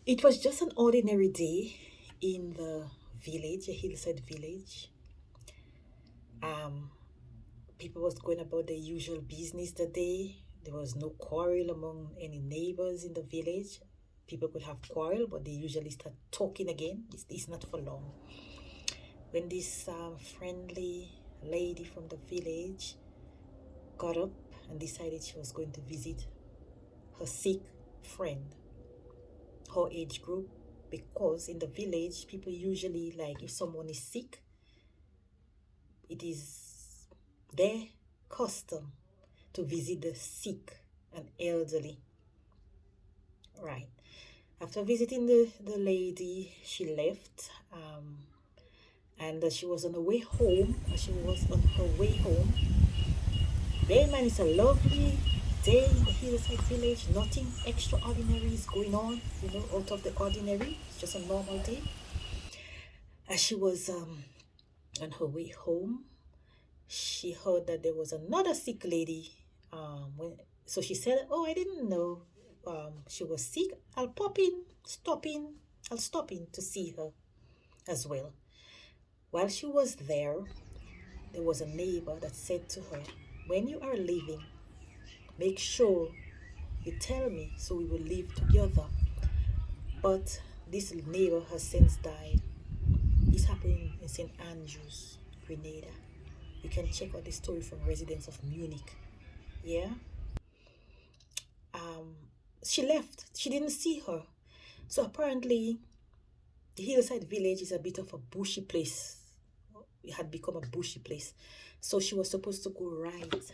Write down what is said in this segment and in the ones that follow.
It was just an ordinary day in the village, a hillside village. Um, People was going about their usual business that day. There was no quarrel among any neighbors in the village. People could have quarrel, but they usually start talking again. It's not for long. When this friendly lady from the village got up and decided she was going to visit her sick friend, her age group, because in the village, people usually, like, if someone is sick, it is their custom to visit the sick and elderly. Right. After visiting the lady, she left. And she was on her way home. As she was on her way home, bear in mind it's a lovely day in the hillside village. Nothing extraordinary is going on, out of the ordinary. It's just a normal day. As she was on her way home, she heard that there was another sick lady. So she said, "Oh, I didn't know she was sick. I'll pop in, stop in. I'll stop in to see her as well." While she was there was a neighbor that said to her, "When you are leaving, make sure you tell me so we will live together." But this neighbor has since died. This happened in St.Andrews, Grenada. You can check out the story from residents of Munich. Yeah. Um, she left. She didn't see her. So apparently, the hillside village is a bit of a bushy place. It had become a bushy place. So she was supposed to go right.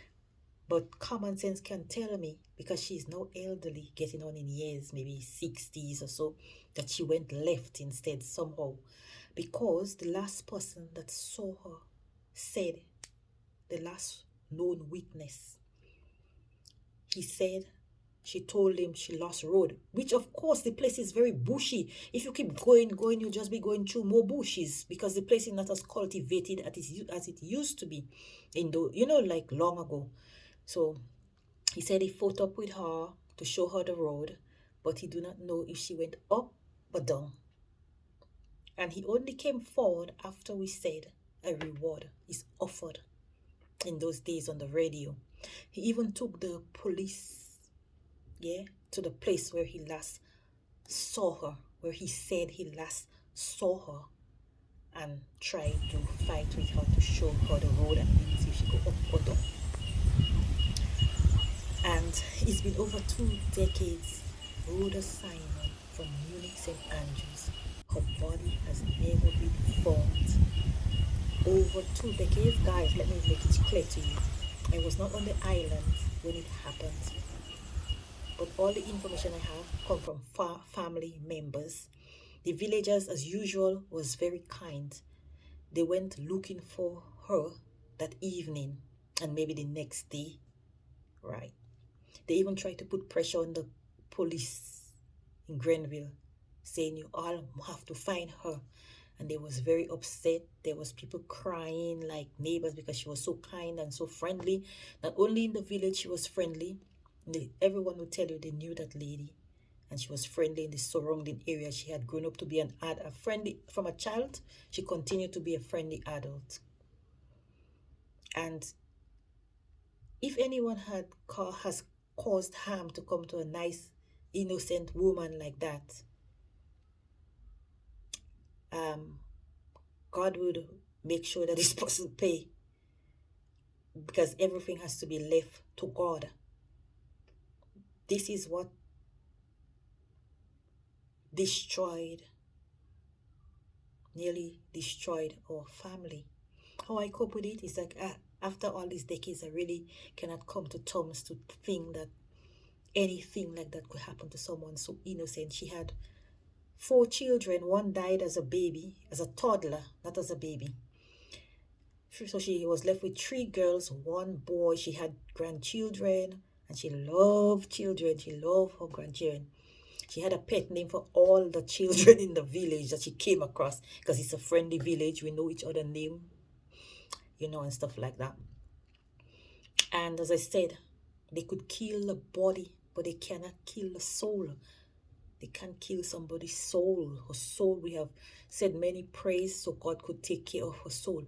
But common sense can tell me, because she is now elderly, getting on in years, maybe 60s or so, that she went left instead somehow. Because the last person that saw her said, the last known witness, he said she told him she lost road, which of course the place is very bushy. If you keep going, you'll just be going through more bushes, because the place is not as cultivated as it used to be in the, like long ago. So he said he fought up with her to show her the road, but he do not know if she went up or down. And he only came forward after we said a reward is offered in those days on the radio. He even took the police, yeah, to the place where he last saw her, where he said he last saw her, and tried to fight with her to show her the road and see if she go up or down. And it's been over 2 decades. Rhoda Simon from Munich, St. Andrews. Her body has never been found. Over 2 decades, guys, let me make it clear to you. I was not on the island when it happened, but all the information I have come from family members. The villagers, as usual, was very kind. They went looking for her that evening and maybe the next day, right? They even tried to put pressure on the police in Grenville, saying you all have to find her. And they was very upset. There was people crying like neighbors, because she was so kind and so friendly. Not only in the village she was friendly, everyone would tell you they knew that lady, and she was friendly in the surrounding area. She had grown up to be a friendly from a child. She continued to be a friendly adult. And if anyone has caused harm to come to a nice, innocent woman like that, God would make sure that this person pay, because everything has to be left to God. This is what nearly destroyed our family. How I cope with it is like, after all these decades, I really cannot come to terms to think that anything like that could happen to someone so innocent. She had 4 children. One died as a baby, as a toddler, not as a baby. So she was left with 3 girls, 1 boy. She had grandchildren, and she loved children. She loved her grandchildren. She had a pet name for all the children in the village that she came across, because it's a friendly village. We know each other name, and stuff like that. And as I said, they could kill the body, but they cannot kill the soul. They can't kill somebody's soul. Her soul, we have said many prayers so God could take care of her soul.